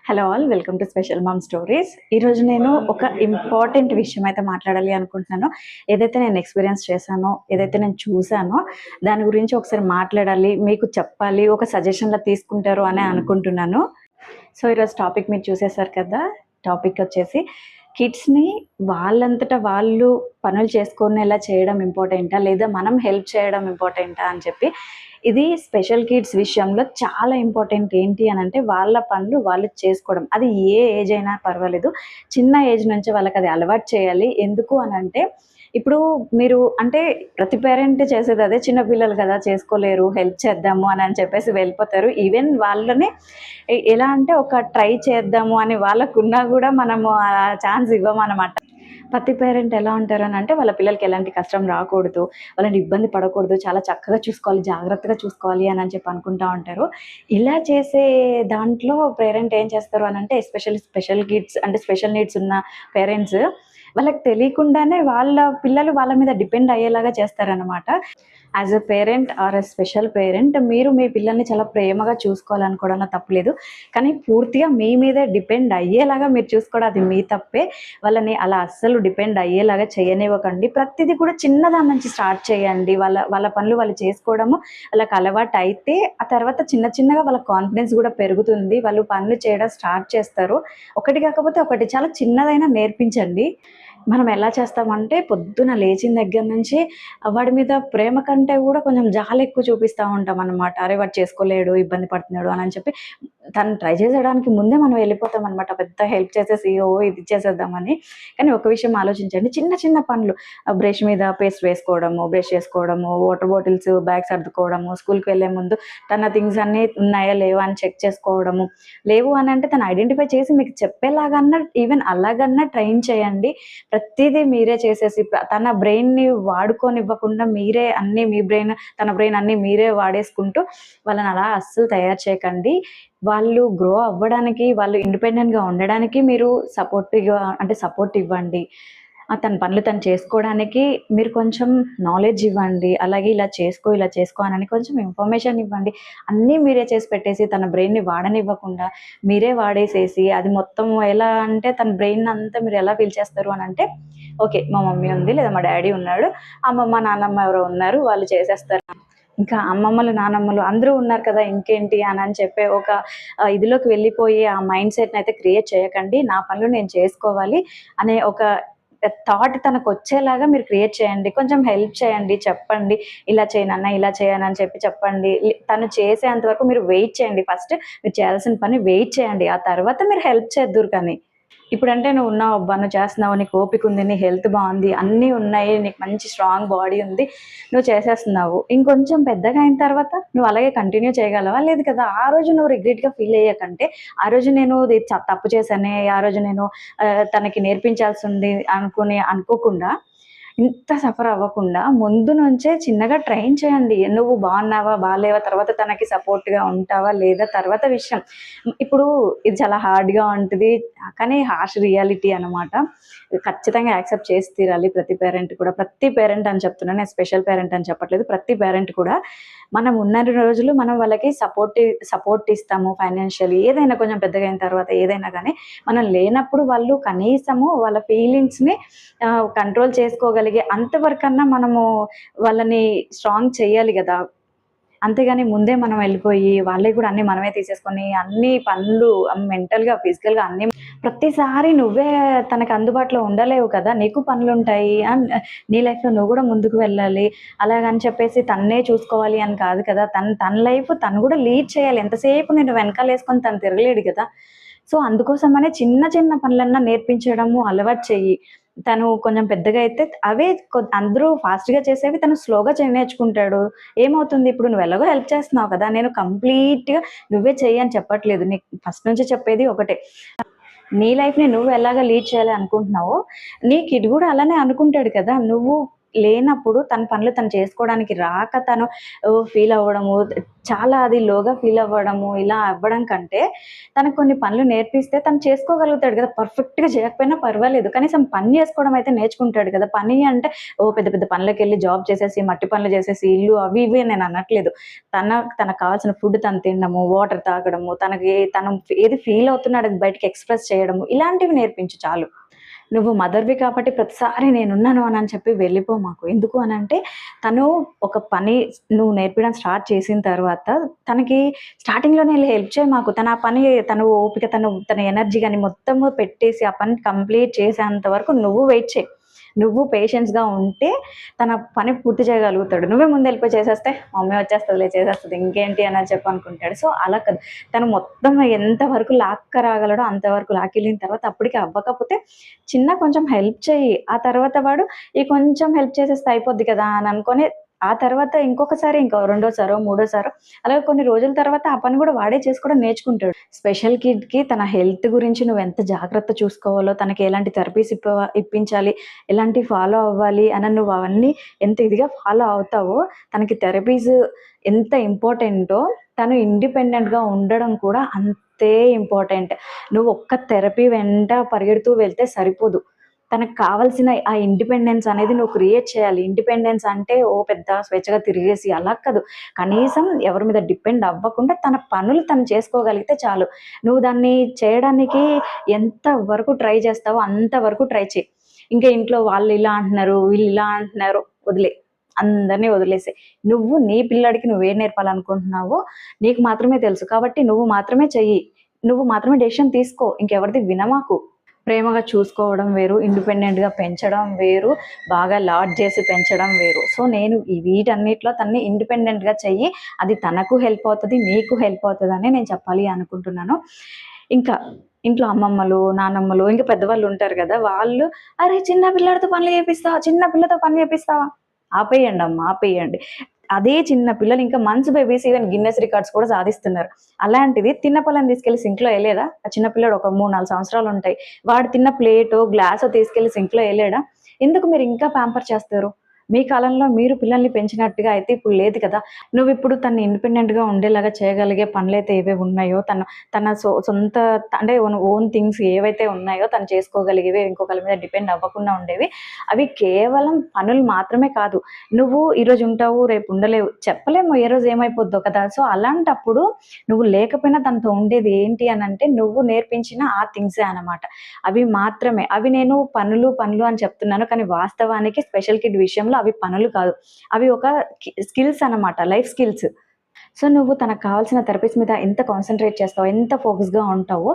Hello all, welcome to special mom stories. ఈరోజు నేను ఒక ఇంపార్టెంట్ విషయం అయితే మాట్లాడాలి అనుకుంటున్నాను. ఏదైతే నేను ఎక్స్పీరియన్స్ చేశానో, ఏదైతే నేను చూశానో దాని గురించి ఒకసారి మాట్లాడాలి, మీకు చెప్పాలి, ఒక సజెషన్లా తీసుకుంటారు అని అనుకుంటున్నాను. సో ఈరోజు టాపిక్ మీరు చూసేశారు కదా. టాపిక్ వచ్చేసి కిడ్స్ని వాళ్ళంతటా వాళ్ళు పనులు చేసుకునేలా చేయడం ఇంపార్టెంటా, లేదా మనం హెల్ప్ చేయడం ఇంపార్టెంటా అని చెప్పి. ఇది స్పెషల్ కిడ్స్ విషయంలో చాలా ఇంపార్టెంట్. ఏంటి అని అంటే వాళ్ళ పనులు వాళ్ళు చేసుకోవడం. అది ఏ ఏజ్ అయినా పర్వాలేదు, చిన్న ఏజ్ నుంచి వాళ్ళకి అది అలవాటు చేయాలి. ఎందుకు అని అంటే ఇప్పుడు మీరు అంటే ప్రతి పేరెంట్ చేసేది అదే, చిన్న పిల్లలు కదా చేసుకోలేరు, హెల్ప్ చేద్దాము అని చెప్పేసి వెళ్ళిపోతారు. ఈవెన్ వాళ్ళని ఎలా అంటే ఒక ట్రై చేద్దాము అని వాళ్ళకున్నా కూడా మనము ఆ ఛాన్స్ ఇవ్వమన్నమాట. ప్రతి పేరెంట్ ఎలా ఉంటారు అని అంటే వాళ్ళ పిల్లలకి ఎలాంటి కష్టం రాకూడదు, వాళ్ళని ఇబ్బంది పడకూడదు, చాలా చక్కగా చూసుకోవాలి, జాగ్రత్తగా చూసుకోవాలి అని చెప్పి అనుకుంటూ ఉంటారు. ఇలా చేసే దాంట్లో పేరెంట్ ఏం చేస్తారు అని అంటే ఎస్పెషల్లీ స్పెషల్ కిడ్స్ అంటే స్పెషల్ నీడ్స్ ఉన్న పేరెంట్స్ వాళ్ళకి తెలియకుండానే వాళ్ళ పిల్లలు వాళ్ళ మీద డిపెండ్ అయ్యేలాగా చేస్తారనమాట. As a parent are a special parent మీరు మీ పిల్లల్ని చాలా ప్రేమగా చూసుకోవాలనుకోవడంలో తప్పలేదు. కానీ పూర్తిగా మీ మీదే డిపెండ్ అయ్యేలాగా మీరు చూసుకోవడం అది మీ తప్పే. వాళ్ళని అలా అస్సలు డిపెండ్ అయ్యేలాగా చేయనివ్వకండి. ప్రతిదీ కూడా చిన్నదాని నుంచి స్టార్ట్ చేయండి. వాళ్ళ వాళ్ళ పనులు వాళ్ళు చేసుకోవడము వాళ్ళకి అలవాటు అయితే ఆ తర్వాత చిన్న చిన్నగా వాళ్ళ కాన్ఫిడెన్స్ కూడా పెరుగుతుంది. వాళ్ళు పనులు చేయడం స్టార్ట్ చేస్తారు. ఒకటి కాకపోతే ఒకటి చాలా చిన్నదైనా నేర్పించండి. మనం ఎలా చేస్తామంటే పొద్దున లేచిన దగ్గర నుంచి వాడి మీద ప్రేమ కంటే కూడా కొంచెం జాలి ఎక్కువ చూపిస్తూ ఉంటాం అనమాట. అరే వాడు చేసుకోలేడు, ఇబ్బంది పడుతున్నాడు అని చెప్పి తను ట్రై చేసేయడానికి ముందే మనం వెళ్ళిపోతాం అనమాట, పెద్ద హెల్ప్ చేసేసి ఇది చేసేద్దామని. కానీ ఒక విషయం ఆలోచించండి, చిన్న చిన్న పనులు, బ్రష్ మీద పేస్ట్ వేసుకోవడము, బ్రష్ చేసుకోవడము, వాటర్ బాటిల్స్ బ్యాగ్ సర్దుకోవడము, స్కూల్కి వెళ్ళే ముందు తన థింగ్స్ అన్నీ ఉన్నాయా లేవా అని చెక్ చేసుకోవడము. లేవు అని అంటే తను ఐడెంటిఫై చేసి మీకు చెప్పేలాగన్నా ఈవెన్ అలాగన్నా ట్రైన్ చేయండి. ప్రతిదీ మీరే చేసేసి తన బ్రెయిన్ని వాడుకోనివ్వకుండా మీరే అన్నీ తన బ్రెయిన్ అన్నీ మీరే వాడేసుకుంటూ వాళ్ళని అలా అస్సలు తయారు చేయకండి. వాళ్ళు గ్రో అవ్వడానికి, వాళ్ళు ఇండిపెండెంట్గా ఉండడానికి మీరు సపోర్ట్ ఇవ్వండి. తన పనులు తను చేసుకోవడానికి మీరు కొంచెం నాలెడ్జ్ ఇవ్వండి. అలాగే ఇలా చేసుకో అని కొంచెం ఇన్ఫర్మేషన్ ఇవ్వండి. అన్నీ మీరే చేసి పెట్టేసి తన బ్రెయిన్ని వాడనివ్వకుండా మీరే వాడేసేసి అది మొత్తం ఎలా అంటే తన బ్రెయిన్ అంతా మీరు ఎలా ఫీల్ చేస్తారు అని అంటే, ఓకే మా మమ్మీ ఉంది లేదా మా డాడీ ఉన్నాడు, అమ్మమ్మ నాన్నమ్మ ఎవరో ఉన్నారు వాళ్ళు చేసేస్తారు, ఇంకా అమ్మమ్మలు నానమ్మలు అందరూ ఉన్నారు కదా ఇంకేంటి అని చెప్పే ఒక ఇదిలోకి వెళ్ళిపోయి ఆ మైండ్ సెట్ని అయితే క్రియేట్ చేయకండి. నా పనులు నేను చేసుకోవాలి అనే ఒక థాట్ తనకు వచ్చేలాగా మీరు క్రియేట్ చేయండి. కొంచెం హెల్ప్ చేయండి, చెప్పండి ఇలా చేయనన్నా ఇలా చేయను అని చెప్పండి. తను చేసేంత వరకు మీరు వెయిట్ చేయండి. ఫస్ట్ మీరు చేయాల్సిన పని వెయిట్ చేయండి, ఆ తర్వాత మీరు హెల్ప్ చేద్దురు. కానీ ఇప్పుడంటే నువ్వు ఉన్నావు అబ్బా, నువ్వు చేస్తున్నావు, నీకు ఓపిక ఉంది, నీ హెల్త్ బాగుంది, అన్నీ ఉన్నాయి, నీకు మంచి స్ట్రాంగ్ బాడీ ఉంది, నువ్వు చేసేస్తున్నావు. ఇంకొంచెం పెద్దగా అయిన తర్వాత నువ్వు అలాగే కంటిన్యూ చేయగలవా? లేదు కదా. ఆ రోజు నువ్వు రిగ్రెట్గా ఫీల్ అయ్యాకంటే ఆ రోజు నేను తప్పు చేశానే, ఆ రోజు నేను తనకి నేర్పించాల్సి ఉంది అనుకోకుండా, ఇంత సఫర్ అవ్వకుండా ముందు నుంచే చిన్నగా ట్రైన్ చేయండి. నువ్వు బాగున్నావా బాగాలేవా తర్వాత తనకి సపోర్ట్గా ఉంటావా లేదా తర్వాత విషయం. ఇప్పుడు ఇది చాలా హార్డ్గా ఉంటుంది కానీ హార్ష్ రియాలిటీ అనమాట. ఖచ్చితంగా యాక్సెప్ట్ చేసి తీరాలి ప్రతి పేరెంట్ అని చెప్తున్నాను, నేను స్పెషల్ పేరెంట్ అని చెప్పట్లేదు. ప్రతి పేరెంట్ కూడా మనం ఉన్న రోజులు మనం వాళ్ళకి సపోర్ట్ ఇస్తాము ఫైనాన్షియల్లీ, ఏదైనా కొంచెం పెద్దగా అయిన తర్వాత ఏదైనా. కానీ మనం లేనప్పుడు వాళ్ళు కనీసము వాళ్ళ ఫీలింగ్స్ని కంట్రోల్ చేసుకోగలిగే అంతవరకన్నా మనము వాళ్ళని స్ట్రాంగ్ చేయాలి కదా. అంతేగాని ముందే మనం వెళ్ళిపోయి వాళ్ళకి కూడా అన్నీ మనమే తీసేసుకొని అన్ని పనులు మెంటల్గా ఫిజికల్గా అన్నీ ప్రతిసారి నువ్వే తనకు అందుబాటులో ఉండలేవు కదా, నీకు పనులు ఉంటాయి, నీ లైఫ్లో నువ్వు కూడా ముందుకు వెళ్ళాలి. అలాగని చెప్పేసి తన్నే చూసుకోవాలి అని కాదు కదా. తన లైఫ్ తను కూడా లీడ్ చేయాలి. ఎంతసేపు నేను వెనకాల వేసుకొని తను తిరగలేడు కదా. సో అందుకోసమనే చిన్న చిన్న పనులన్నా నేర్పించడము అలవాటు చెయ్యి. తను కొంచెం పెద్దగా అయితే అవే అందరూ ఫాస్ట్గా చేసేవి తను స్లోగా నేర్చుకుంటాడు. ఏమవుతుంది, ఇప్పుడు నువ్వు ఎలాగో హెల్ప్ చేస్తున్నావు కదా, నేను కంప్లీట్గా నువ్వే చెయ్యి అని చెప్పట్లేదు, నీకు ఫస్ట్ నుంచి చెప్పేది ఒకటే. నీ లైఫ్ని నువ్వు ఎలాగ లీడ్ చేయాలి అనుకుంటున్నావో నీ కిడ్ కూడా అలానే అనుకుంటాడు కదా. నువ్వు లేనప్పుడు తన పనులు తను చేసుకోవడానికి రాక తను ఫీల్ అవ్వడము, చాలా అది లోగా ఫీల్ అవ్వడము, ఇలా అవ్వడం కంటే తనకు కొన్ని పనులు నేర్పిస్తే తను చేసుకోగలుగుతాడు కదా! పర్ఫెక్ట్‌గా చేయకపోయినా పర్వాలేదు. కనీసం పని చేసుకోవడం అయితే నేర్చుకుంటాడు కదా! పని అంటే పెద్ద పెద్ద పనులకెళ్ళి జాబ్ చేసేసి, మట్టి పనులు చేసేసి, ఇల్లు అవి ఇవి నేను అనట్లేదు. తనకు కావాల్సిన ఫుడ్ తను తినడము, వాటర్ తాగడము, తను ఏది ఫీల్ అవుతున్నాడో అది బయటికి ఎక్స్‌ప్రెస్ చేయడము, ఇలాంటివి నేర్పించు చాలు. నువ్వు మదర్‌వి కాబట్టి ప్రతిసారి నేనున్నాను అని చెప్పి వెళ్ళిపోమాకు. ఎందుకు అనంటే తను ఒక పని నువ్వు నేర్పియడం స్టార్ట్ చేసిన తర్వాత తనకి స్టార్టింగ్‌లోనే హెల్ప్ చేయమాకు. తను ఆ పని తను ఓపిక తన ఎనర్జీ గాని మొత్తము పెట్టేసి ఆ పని కంప్లీట్ చేసేంత వరకు నువ్వు వెయిట్ చెయి. నువ్వు పేషెన్స్‌గా ఉంటే తన పని పూర్తి చేయగలుగుతాడు. నువ్వే ముందెళ్ళిపోయి చేసేస్తే మమ్మీ వచ్చేస్తదిలే చేసేస్తది ఇంకేంటి అని చెప్పి అనుకుంటాడు. సో, అలా కాదు. తను మొత్తం ఎంత వరకు లాక్కరాగలడో అంతవరకు లాక్కెళ్ళిన తర్వాత అప్పటికి అవ్వకపోతే కొంచెం హెల్ప్ చెయ్యి. ఆ తర్వాత వాడు ఈ కొంచెం హెల్ప్ చేసేస్తే అయిపోద్ది కదా! అని అనుకోని ఆ తర్వాత ఇంకొకసారి ఇంకో రెండోసారో, మూడోసారో అలాగే కొన్ని రోజుల తర్వాత ఆ పని గూడా వాడే చేసుకోవడం నేర్చుకుంటాడు. స్పెషల్ కిడ్‌కి తన హెల్త్ గురించి నువ్వెంత జాగ్రత్త చూసుకోవాలో, తనకి ఎలాంటి థెరపీస్ ఇప్పించాలి, ఎలాంటివి ఫాలో అవ్వాలి అని నువ్వు అవన్నీ ఎంత ఇదిగా ఫాలో అవుతావో, తనకి థెరపీస్ ఎంత ఇంపార్టెంటో తను ఇండిపెండెంట్‌గా ఉండడం కూడా అంతే ఇంపార్టెంట్. నువ్వు ఒక్క థెరపీ వెంట పరిగెడుతూ వెళ్తే సరిపోదు. తనకు కావాల్సిన ఆ ఇండిపెండెన్స్ అనేది నువ్వు క్రియేట్ చేయాలి. ఇండిపెండెన్స్ అంటే పెద్ద స్వేచ్ఛగా తిరిగేసి అలా కాదు. కనీసం ఎవరి మీద డిపెండ్ అవ్వకుండా తన పనులు తను చేసుకోగలిగితే చాలు. నువ్వు దాన్ని చేయడానికి ఎంత వరకు ట్రై చేస్తావో అంత వరకు ట్రై చెయి. ఇంకా ఇంట్లో వాళ్ళు ఇలా అంటున్నారు, వీళ్ళు ఇలా అంటున్నారు వదిలేయి. అందరిని వదిలేసేయి. నువ్వు నీ పిల్లాడికి నువ్వేం నేర్పాలనుకుంటున్నావో నీకు మాత్రమే తెలుసు. కాబట్టి నువ్వు మాత్రమే చెయ్యి. నువ్వు మాత్రమే డెసిషన్ తీసుకో. ఇంకెవరిది వినమాకు. ప్రేమగా చూసుకోవడం వేరు, ఇండిపెండెంట్‌గా పెంచడం వేరు, బాగా లాడ్ చేసి పెంచడం వేరు. సో, నేను వీటన్నిటిలో తనని ఇండిపెండెంట్‌గా చెయ్యి. అది తనకు హెల్ప్ అవుతది, నీకు హెల్ప్ అవుతదని నేను చెప్పాలి అనుకుంటున్నాను. ఇంకా ఇంట్లో అమ్మమ్మలు, నానమ్మలు ఇంకా పెద్దవాళ్ళు ఉంటారు గదా! వాళ్ళు "అరే! చిన్న పిల్లాడితో పనులు చేపిస్తావా? చిన్న పిల్లతో పని చేపిస్తావా?" ఆపేయండమ్మా, ఆపేయండి. అదే చిన్న పిల్లలు ఇంకా months babies even Guinness records కూడా సాధిస్తున్నారు. అలాంటిది తిన్న పళ్ళని తీసుకెళ్ళి సింక్‌లో ఎయలేదా? ఆ చిన్న పిల్లోడు ఒక 3, 4 సంవత్సరాలుంటాయి. వాడు తిన్న ప్లేటో, గ్లాసో తీసుకెళ్ళి సింక్‌లో ఎయలేడా? ఎందుకు మీరు ఇంకా ప్యాంపర్ చేస్తారు? మీ కాలంలో మీరు పిల్లల్ని పెంచినట్టుగా అయితే ఇప్పుడు లేదు కదా! నువ్విప్పుడు తనని ఇండిపెండెంట్‌గా ఉండేలాగా చేయగలిగే పనులైతే ఏవేవి ఉన్నాయో, తన సొంత అంటే ఓన్ థింగ్స్ ఏవైతే ఉన్నాయో తను చేసుకోగలిగేవి, ఇంకొకళ్ళ మీద డిపెండ్ అవ్వకుండా ఉండేవి. అవి కేవలం పనులు మాత్రమే కాదు. నువ్వు ఈరోజు ఉంటావు, రేపు ఉండలేవు. చెప్పలేము ఏ రోజు ఏమైపోద్దో కదా! సో, అలాంటప్పుడు నువ్వు లేకపోయినా తనతో ఉండేది ఏంటి అనంటే నువ్వు నేర్పించిన ఆ థింగ్సే అనమాట. అవి మాత్రమే. అవి నేను పనులు అని చెప్తున్నాను. కానీ వాస్తవానికి స్పెషల్ కిడ్ విషయంలో అవి పనులు కాదు. అవి ఒక స్కిల్స్ అనమాట. Life skills. సో, నువ్వు తనకు కావాల్సిన థెరపీస్ మీద ఎంత కాన్సంట్రేట్ చేస్తావో, ఎంత ఫోకస్‌గా ఉంటావో,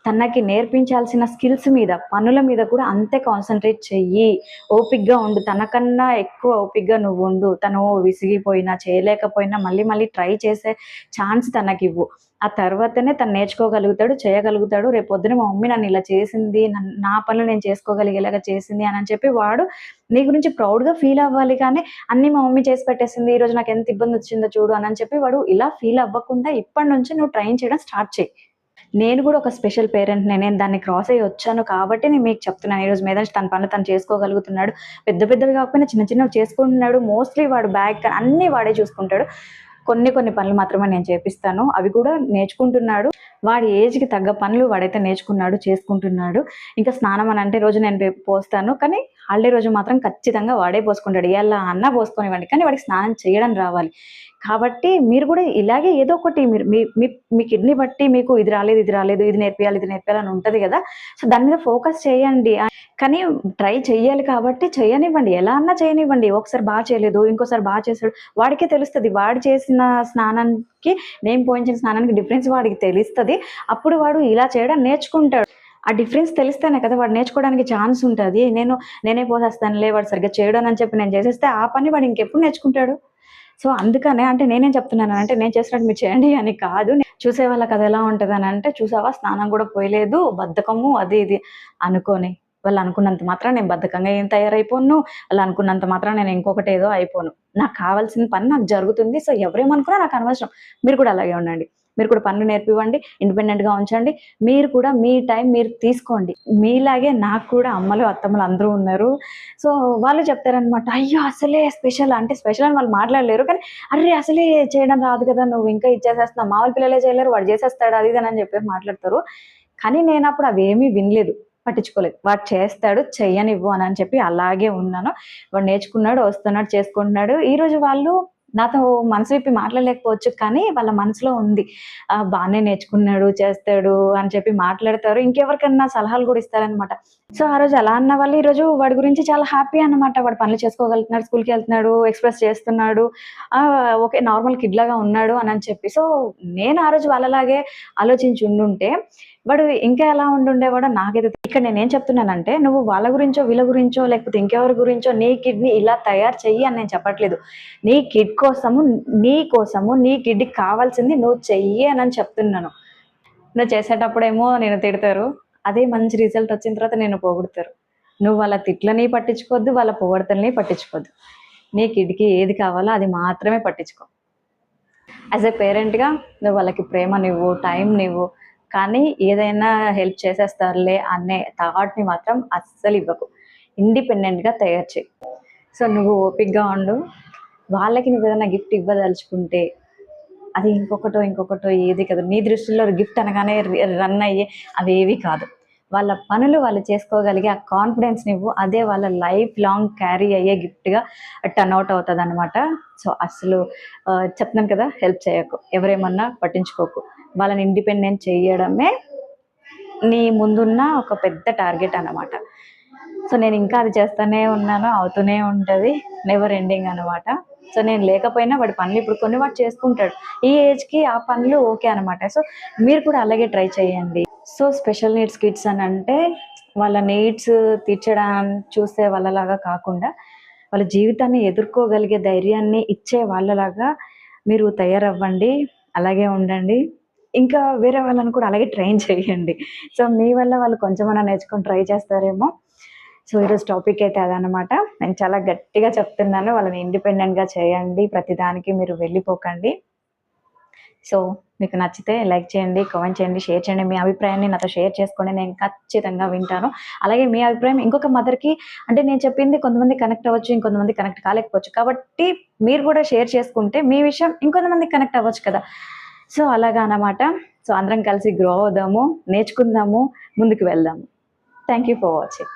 తనకి నేర్పించాల్సిన స్కిల్స్ మీద, పనుల మీద కూడా అంతే కాన్సంట్రేట్ చెయ్యి. ఓపికగా ఉండు. తనకన్నా ఎక్కువ ఓపికగా నువ్వుండు. తను విసిగిపోయినా, చేయలేకపోయినా మళ్ళీ మళ్ళీ ట్రై చేసే ఛాన్స్ తనకివ్వు. ఆ తర్వాతనే తను నేర్చుకోగలుగుతాడు, చేయగలుగుతాడు. రేపొద్దున మా మమ్మీ నన్ను ఇలా చేసింది, నా పనులు నేను చేసుకోగలిగేలాగా చేసింది అనని చెప్పి వాడు నీ గురించి ప్రౌడ్‌గా ఫీల్ అవ్వాలి కానీ అన్నీ మా మమ్మీ చేసి పెట్టేసింది. ఈరోజు నాకెంత ఇబ్బందొచ్చిందో చూడు అనని చెప్పి వాడు ఇలా ఫీల్ అవ్వకుండా ఇప్పటి నుంచి నువ్వు ట్రైన్ చేయడం స్టార్ట్ చెయి. నేను గూడా ఒక స్పెషల్ పేరెంట్‌నే. నేను దాన్ని క్రాస్ అయ్యి వచ్చాను కాబట్టి నేను మీకు చెప్తున్నాను. ఈరోజు మీద నుంచి తన పనులు తను చేసుకోగలుగుతున్నాడు. పెద్ద పెద్దవి కాకపోయినా చిన్న చిన్నవి చేసుకుంటున్నాడు. మోస్ట్‌లీ వాడు బ్యాగ్ అన్నీ వాడే చూసుకుంటాడు. కొన్ని పనులు మాత్రమే నేను చేపిస్తాను. అవి కూడా నేర్చుకుంటున్నాడు. వాడి ఏజ్‌కి తగ్గ పనులు వాడైతే నేర్చుకున్నాడు, చేసుకుంటున్నాడు. ఇంకా స్నానం అనంటే రోజు నేను రేపు పోస్తాను. కానీ హాలిడే రోజు మాత్రం ఖచ్చితంగా వాడే పోసుకుంటాడు. ఎలా అన్నా పోసుకోనివ్వండి. కానీ వాడికి స్నానం చేయడం రావాలి. కాబట్టి మీరు కూడా ఇలాగే ఏదో ఒకటి మీరు మీ మీ మీ కిడ్‌ని బట్టి మీకు ఇది రాలేదు, ఇది నేర్పియాలి, ఇది నేర్పియాలి అని ఉంటది గదా! సో, దాని మీద ఫోకస్ చేయండి. కానీ ట్రై చెయ్యాలి కాబట్టి చేయనివ్వండి. ఎలా అన్నా చేయనివ్వండి. ఒకసారి చేయలేదు, ఇంకోసారి చేసాడు. వాడికే తెలుస్తది. వాడు చేసిన స్నానానికి, నేను పోయించిన స్నానానికి డిఫరెన్స్ వాడికి తెలుస్తది. అప్పుడు వాడు ఇలా చేయడం నేర్చుకుంటాడు. ఆ డిఫరెన్స్ తెలిస్తేనే కదా వాడు నేర్చుకోవడానికి ఛాన్స్ ఉంటది. నేనే పోసేస్తానులే వాడు సరిగ్గా చేయడు అని చెప్పి నేను చేసేస్తే ఆ పని వాడు ఇంకెప్పుడు నేర్చుకుంటాడు? సో, అందుకనే అంటే నేనేం చెప్తున్నానంటే నేను చేసినట్టు మీరు చేయండి అని కాదు. చూసే వాళ్ళకి అదెలా ఉంటదనంటే చూసావా స్నానం గూడా పోయలేదు, బద్ధకము అది ఇది అనుకోని. వాళ్ళు అనుకున్నంత మాత్రాన నేను బద్ధకంగా ఏం తయారైపోను. వాళ్ళు అనుకున్నంత మాత్రాన నేను ఇంకొకటేదో అయిపోను. నాకు కావాల్సిన పని నాకు జరుగుతుంది. సో, ఎవరేమనుకున్నా నాకు అనవసరం. మీరు కూడా అలాగే ఉండండి. మీరు కూడా పనులు నేర్పివ్వండి, ఇండిపెండెంట్గా ఉంచండి. మీరు కూడా మీ టైం మీరు తీసుకోండి. మీలాగే నాకు కూడా అమ్మలు అత్తమ్మలు అందరూ ఉన్నారు. సో వాళ్ళు చెప్తారనమాట, అయ్యో అసలే స్పెషల్ అంటే స్పెషల్ అని వాళ్ళు మాట్లాడలేరు, కానీ అరే అసలే చేయడం రాదు కదా, నువ్వు ఇంకా ఇచ్చేసేస్తున్నావు, మామూలు పిల్లలే చేయలేరు, వాడు చేసేస్తాడు అది ఇది అని చెప్పి మాట్లాడతారు. కానీ నేను అప్పుడు అవేమీ వినలేదు, పట్టించుకోలేదు. వాడు చేస్తాడు, చెయ్యనివ్వు అని చెప్పి అలాగే ఉన్నాను. వాడు నేర్చుకున్నాడు, వస్తున్నాడు, చేసుకుంటున్నాడు. ఈరోజు వాళ్ళు నాతో మనసు విప్పి మాట్లాడలేకపోవచ్చు, కానీ వాళ్ళ మనసులో ఉంది. బానే నేర్చుకున్నాడు, చేస్తాడు అని చెప్పి మాట్లాడతారు. ఇంకెవరికన్నా సలహాలు కూడా ఇస్తారనమాట. సో ఆ రోజు అలా అన్న వాళ్ళు ఈరోజు వాడి గురించి చాలా హ్యాపీ అనమాట. వాడు పనులు చేసుకోగలుగుతున్నాడు, స్కూల్‌కి వెళ్తున్నాడు, ఎక్స్‌ప్రెస్ చేస్తున్నాడు. ఓకే, నార్మల్ కిడ్ లాగా ఉన్నాడు అని చెప్పి. సో నేను ఆ రోజు వాళ్ళలాగే ఆలోచించి ఉండుంటే వాడు ఇంకా ఎలా ఉండుండేవాడో నాకైతే ఇక్కడ నేనేం చెప్తున్నానంటే, నువ్వు వాళ్ళ గురించో, వీళ్ళ గురించో, లేకపోతే ఇంకెవరి గురించో నీ కిడ్‌ని ఇలా తయారు చెయ్యి అని నేను చెప్పట్లేదు. నీ కిడ్ కోసము, నీ కోసము, నీ కిడ్‌కి కావాల్సింది నువ్వు చెయ్యి అని చెప్తున్నాను. నువ్వు చేసేటప్పుడేమో నిన్ను తిడతారు. అదే మంచి రిజల్ట్ వచ్చిన తర్వాత నిన్ను పొగుడుతారు. నువ్వు వాళ్ళ తిట్లని పట్టించుకోవద్దు, వాళ్ళ పొగడ్తలని పట్టించుకోవద్దు. నీ కిడ్‌కి ఏది కావాలో అది మాత్రమే పట్టించుకో. యాజ్ ఎ పేరెంట్‌గా నువ్వు వాళ్ళకి ప్రేమనివ్వు, టైంనివ్వు. కానీ ఏదైనా హెల్ప్ చేసేస్తారులే అనే థాట్‌ని మాత్రం అస్సలివ్వకు. ఇండిపెండెంట్‌గా తయారు చెయి. సో నువ్వు ఓపికగా ఉండు. వాళ్ళకి నువ్వేదైనా గిఫ్ట్ ఇవ్వదలుచుకుంటే అది ఇంకొకటో ఏది కాదు. నీ దృష్టిలో గిఫ్ట్ అనగానే రన్ అయ్యే అవేవి కాదు. వాళ్ళ పనులు వాళ్ళు చేసుకోగలిగే ఆ కాన్ఫిడెన్స్‌నివ్వు. అదే వాళ్ళ లైఫ్ లాంగ్ క్యారీ అయ్యే గిఫ్ట్‌గా టర్న్ ఔట్ అవుతదనమాట. సో అసలు చెప్తున్నాను కదా, హెల్ప్ చేయకు. ఎవరేమన్నా పట్టించుకోకు. వాళ్ళని ఇండిపెండెంట్ చేయడమే నీ ముందున్న ఒక పెద్ద టార్గెట్ అన్నమాట. సో నేను ఇంకా అది చేస్తూనే ఉన్నాను, అవుతూనే ఉంటది. నెవర్ ఎండింగ్ అనమాట. సో నేను లేకపోయినా వాడి పనులు ఇప్పుడు కొన్ని వాడు చేసుకుంటాడు. ఈ ఏజ్‌కి ఆ పనులు ఓకే అనమాట. సో మీరు కూడా అలాగే ట్రై చేయండి. సో స్పెషల్ నీడ్స్ కిడ్స్ అనంటే వాళ్ళ నీడ్స్ తీర్చడం చూసే వాళ్ళలాగా కాకుండా, వాళ్ళ జీవితాన్ని ఎదుర్కోగలిగే ధైర్యాన్ని ఇచ్చే వాళ్ళలాగా మీరు తయారవ్వండి. అలాగే ఉండండి. ఇంకా వేరే వాళ్ళని కూడా అలాగే ట్రైన్ చేయండి. సో మీ వల్ల వాళ్ళు కొంచెమన్నా నేర్చుకొని ట్రై చేస్తారేమో. సో ఈరోజు టాపిక్ అయితే అదనమాట. నేను చాలా గట్టిగా చెప్తున్నాను, వాళ్ళని ఇండిపెండెంట్‌గా చేయండి. ప్రతిదానికి మీరు వెళ్ళిపోకండి. సో మీకు నచ్చితే లైక్ చేయండి, కామెంట్ చేయండి, షేర్ చేయండి. మీ అభిప్రాయాన్ని నాతో షేర్ చేసుకోండి. నేను ఖచ్చితంగా వింటాను. అలాగే మీ అభిప్రాయం ఇంకొక మదర్‌కి అంటే నేను చెప్పింది కొంతమంది కనెక్ట్ అవ్వచ్చు, ఇంకొంతమంది కనెక్ట్ కాలేకపోవచ్చు. కాబట్టి మీరు కూడా షేర్ చేసుకుంటే మీ విషయం ఇంకొంతమందికి కనెక్ట్ అవ్వచ్చు కదా! సో అలాగా అన్నమాట. సో అందరం కలిసి గ్రో అవుదాము, నేర్చుకుందాము, ముందుకు వెళ్దాము. Thank you for watching.